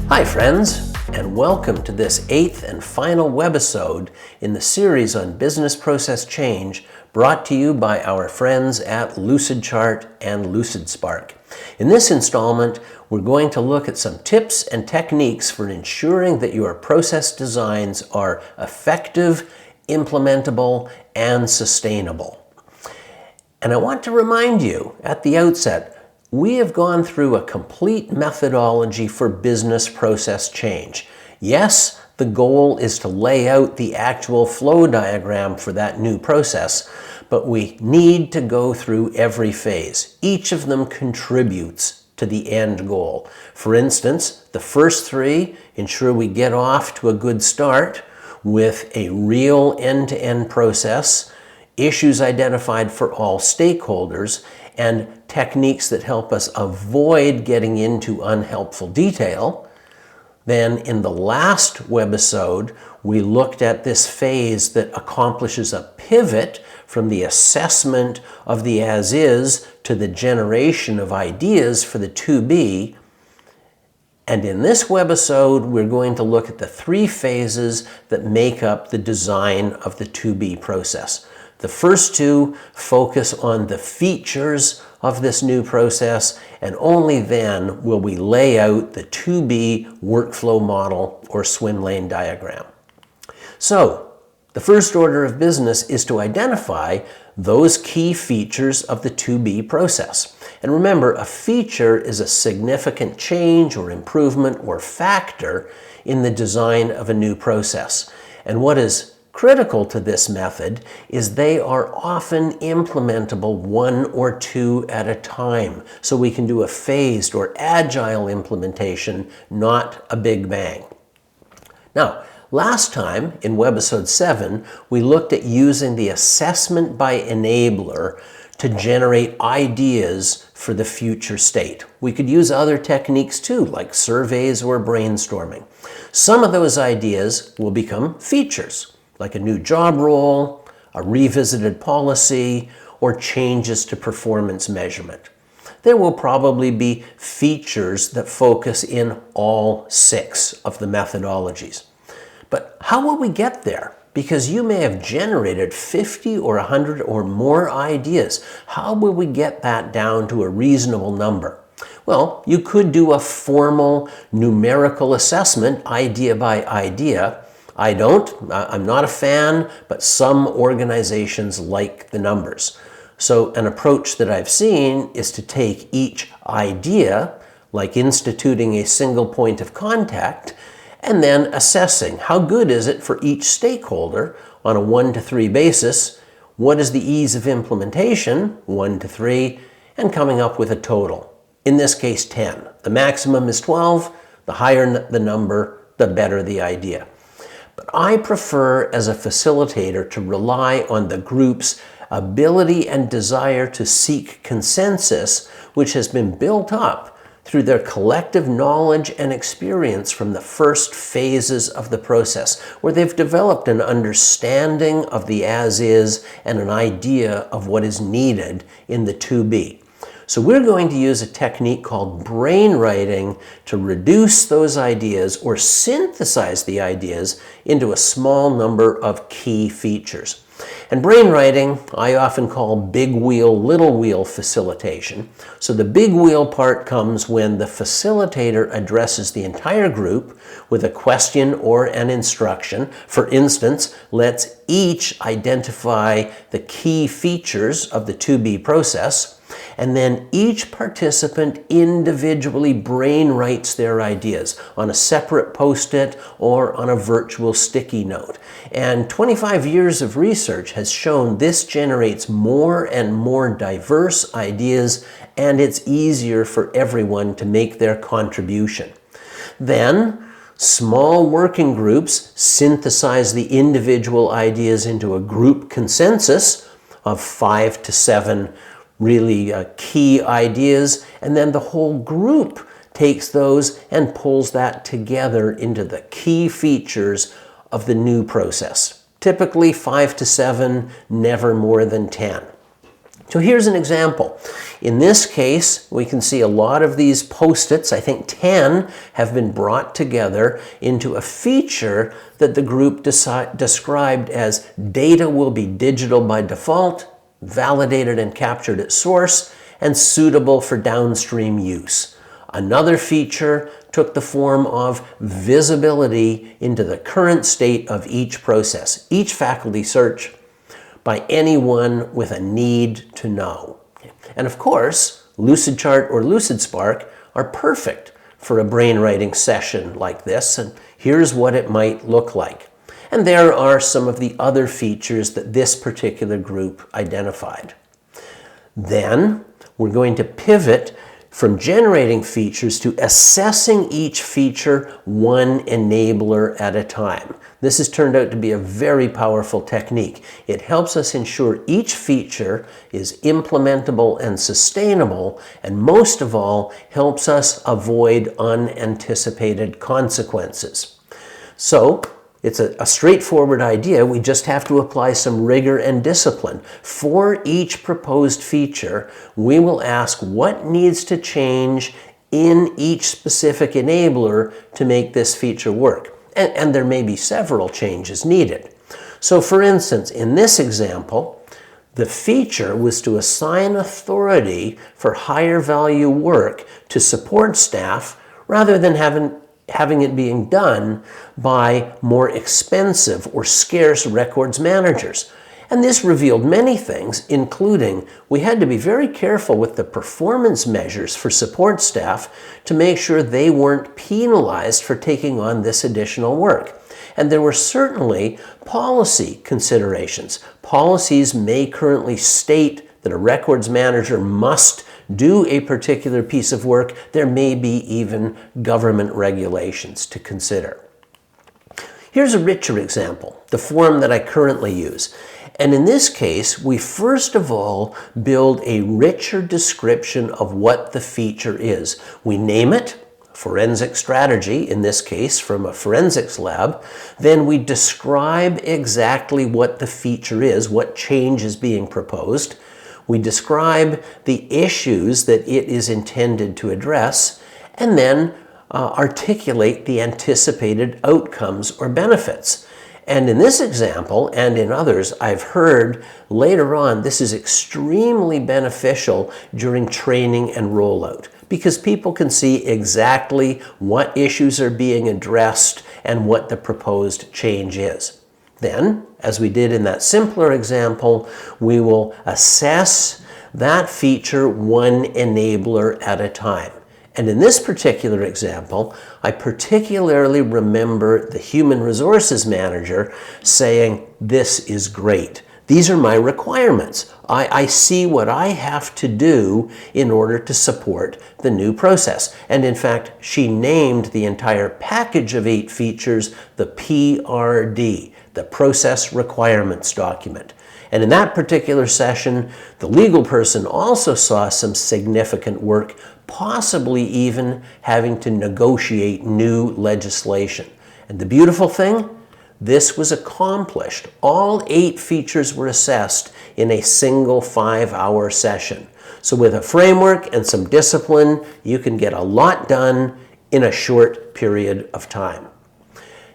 Hi friends, and welcome to this 8th and final webisode in the series on business process change brought to you by our friends at Lucidchart and LucidSpark. In this installment, we're going to look at some tips and techniques for ensuring that your process designs are effective, implementable, and sustainable. And I want to remind you at the outset, we have gone through a complete methodology for business process change. Yes, the goal is to lay out the actual flow diagram for that new process, but we need to go through every phase. Each of them contributes to the end goal. For instance, the first three ensure we get off to a good start with a real end-to-end process, issues identified for all stakeholders, and techniques that help us avoid getting into unhelpful detail. Then in the last webisode, we looked at this phase that accomplishes a pivot from the assessment of the as-is to the generation of ideas for the to-be. And in this webisode, we're going to look at the three phases that make up the design of the to-be process. The first two focus on the features of this new process, and only then will we lay out the to-be workflow model or swim lane diagram. So, the first order of business is to identify those key features of the to-be process. And remember, a feature is a significant change or improvement or factor in the design of a new process. And what is critical to this method is they are often implementable one or two at a time. So we can do a phased or agile implementation, not a big bang. Now, last time in webisode 7, we looked at using the assessment by enabler to generate ideas for the future state. We could use other techniques too, like surveys or brainstorming. Some of those ideas will become features, like a new job role, a revisited policy, or changes to performance measurement. There will probably be features that focus in all 6 of the methodologies. But how will we get there? Because you may have generated 50 or 100 or more ideas. How will we get that down to a reasonable number? Well, you could do a formal numerical assessment, idea by idea. I'm not a fan, but some organizations like the numbers. So an approach that I've seen is to take each idea, like instituting a single point of contact, and then assessing how good is it for each stakeholder on a 1 to 3 basis, what is the ease of implementation, 1 to 3, and coming up with a total. In this case, 10. The maximum is 12. The higher the number, the better the idea. But I prefer, as a facilitator, to rely on the group's ability and desire to seek consensus, which has been built up through their collective knowledge and experience from the first phases of the process, where they've developed an understanding of the as-is and an idea of what is needed in the to-be. So we're going to use a technique called brainwriting to reduce those ideas or synthesize the ideas into a small number of key features. And brainwriting, I often call big wheel, little wheel facilitation. So the big wheel part comes when the facilitator addresses the entire group with a question or an instruction. For instance, let's each identify the key features of the to-be process, and then each participant individually brainwrites their ideas on a separate post-it or on a virtual sticky note. And 25 years of research has shown this generates more and more diverse ideas, and it's easier for everyone to make their contribution. Then, small working groups synthesize the individual ideas into a group consensus of 5 to 7 really key ideas, and then the whole group takes those and pulls that together into the key features of the new process. Typically 5 to 7, never more than 10. So here's an example. In this case, we can see a lot of these post-its, I think 10, have been brought together into a feature that the group described as data will be digital by default, validated and captured at source, and suitable for downstream use. Another feature took the form of visibility into the current state of each process, each faculty search, by anyone with a need to know. And of course, Lucidchart or Lucidspark are perfect for a brainwriting session like this, and here's what it might look like. And there are some of the other features that this particular group identified. Then we're going to pivot from generating features to assessing each feature one enabler at a time. This has turned out to be a very powerful technique. It helps us ensure each feature is implementable and sustainable, and most of all, helps us avoid unanticipated consequences. So, it's a straightforward idea. We just have to apply some rigor and discipline. For each proposed feature, we will ask what needs to change in each specific enabler to make this feature work. And there may be several changes needed. So for instance, in this example, the feature was to assign authority for higher value work to support staff rather than having it being done by more expensive or scarce records managers. And this revealed many things, including we had to be very careful with the performance measures for support staff to make sure they weren't penalized for taking on this additional work. And there were certainly policy considerations. Policies may currently state that a records manager must do a particular piece of work. There may be even government regulations to consider. Here's a richer example, the form that I currently use. And in this case, we first of all build a richer description of what the feature is. We name it, forensic strategy, in this case from a forensics lab. Then we describe exactly what the feature is, what change is being proposed. We describe the issues that it is intended to address, and then articulate the anticipated outcomes or benefits. And in this example, and in others, I've heard later on this is extremely beneficial during training and rollout, because people can see exactly what issues are being addressed and what the proposed change is. Then, as we did in that simpler example, we will assess that feature one enabler at a time. And in this particular example, I particularly remember the human resources manager saying, "This is great. These are my requirements. I see what I have to do in order to support the new process." And in fact, she named the entire package of 8 features the PRD, the Process Requirements Document. And in that particular session, the legal person also saw some significant work, possibly even having to negotiate new legislation. And the beautiful thing, this was accomplished. All 8 features were assessed in a single 5-hour session. So with a framework and some discipline, you can get a lot done in a short period of time.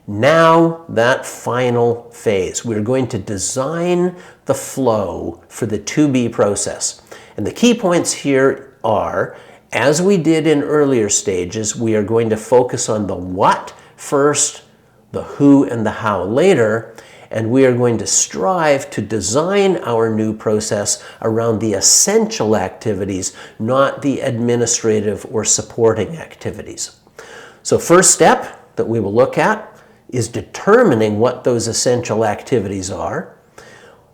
Now, that final phase, we're going to design the flow for the to-be process. And the key points here are, as we did in earlier stages, we are going to focus on the what first, the who and the how later, and we are going to strive to design our new process around the essential activities, not the administrative or supporting activities. So first step that we will look at is determining what those essential activities are,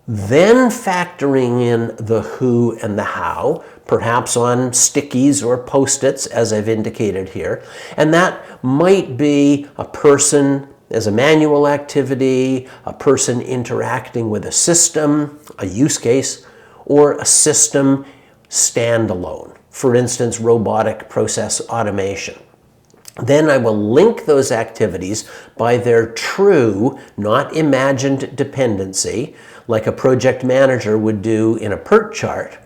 then factoring in the who and the how, perhaps on stickies or post-its, as I've indicated here. And that might be a person as a manual activity, a person interacting with a system, a use case, or a system standalone. For instance, robotic process automation. Then I will link those activities by their true, not imagined dependency, like a project manager would do in a PERT chart.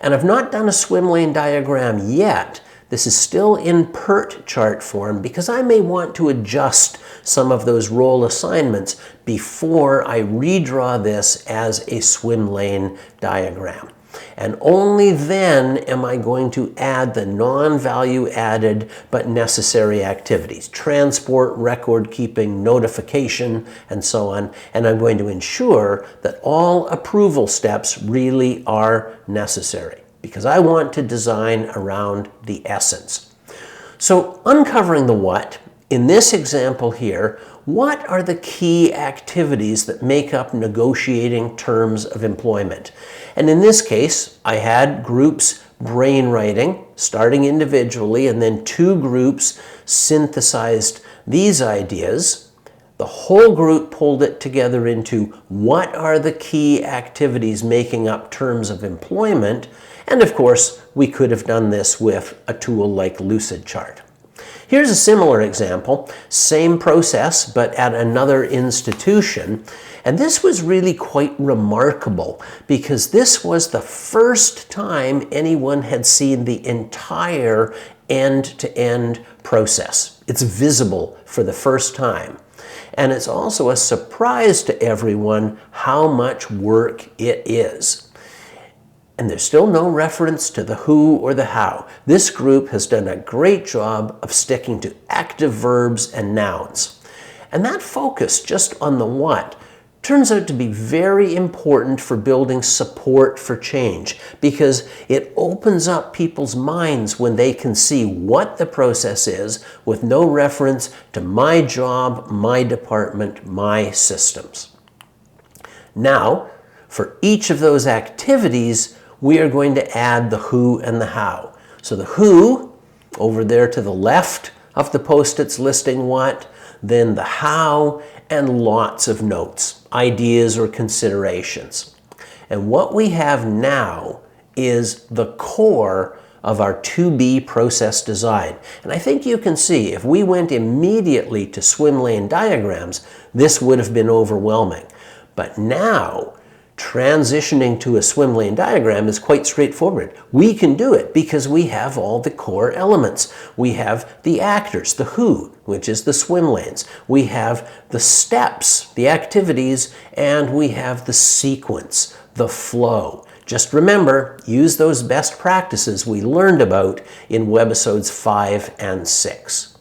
And I've not done a swim lane diagram yet. This is still in PERT chart form because I may want to adjust some of those role assignments before I redraw this as a swim lane diagram. And only then am I going to add the non-value added but necessary activities, transport, record keeping, notification, and so on. And I'm going to ensure that all approval steps really are necessary, because I want to design around the essence. So uncovering the what, in this example here, what are the key activities that make up negotiating terms of employment? And in this case, I had groups brainwriting, starting individually, and then 2 groups synthesized these ideas. The whole group pulled it together into what are the key activities making up terms of employment. And of course, we could have done this with a tool like Lucidchart. Here's a similar example, same process, but at another institution. And this was really quite remarkable because this was the first time anyone had seen the entire end-to-end process. It's visible for the first time. And it's also a surprise to everyone how much work it is. And there's still no reference to the who or the how. This group has done a great job of sticking to active verbs and nouns. And that focus just on the what turns out to be very important for building support for change, because it opens up people's minds when they can see what the process is with no reference to my job, my department, my systems. Now, for each of those activities, we are going to add the who and the how. So the who, over there to the left of the post-its listing what, then the how, and lots of notes, ideas or considerations. And what we have now is the core of our 2B process design. And I think you can see if we went immediately to swim lane diagrams, this would have been overwhelming. But now, transitioning to a swim lane diagram is quite straightforward. We can do it because we have all the core elements. We have the actors, the who, which is the swim lanes. We have the steps, the activities, and we have the sequence, the flow. Just remember, use those best practices we learned about in webisodes 5 and 6.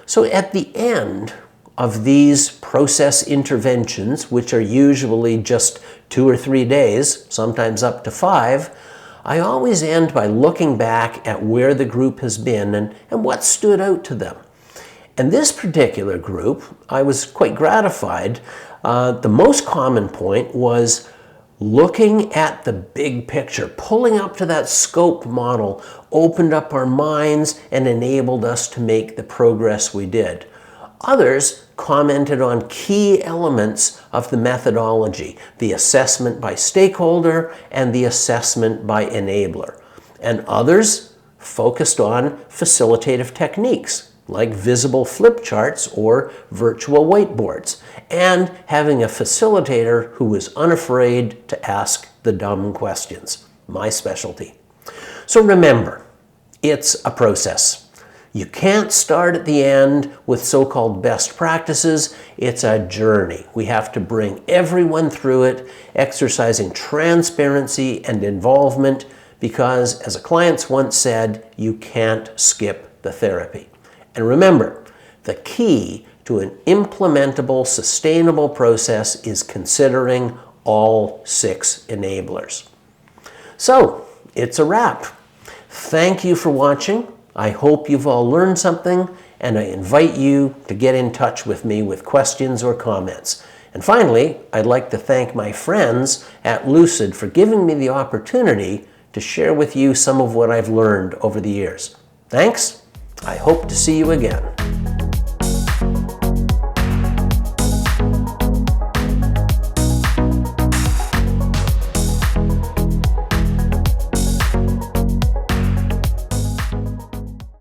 So at the end of these process interventions, which are usually just 2 or 3 days, sometimes up to 5, I always end by looking back at where the group has been and what stood out to them. And this particular group, I was quite gratified. The most common point was looking at the big picture, pulling up to that scope model, opened up our minds and enabled us to make the progress we did. Others commented on key elements of the methodology, the assessment by stakeholder and the assessment by enabler. And others focused on facilitative techniques like visible flip charts or virtual whiteboards, and having a facilitator who was unafraid to ask the dumb questions, my specialty. So remember, it's a process. You can't start at the end with so-called best practices. It's a journey. We have to bring everyone through it, exercising transparency and involvement, because, as a client once said, you can't skip the therapy. And remember, the key to an implementable, sustainable process is considering all 6 enablers. So, it's a wrap. Thank you for watching. I hope you've all learned something, and I invite you to get in touch with me with questions or comments. And finally, I'd like to thank my friends at Lucid for giving me the opportunity to share with you some of what I've learned over the years. Thanks. I hope to see you again.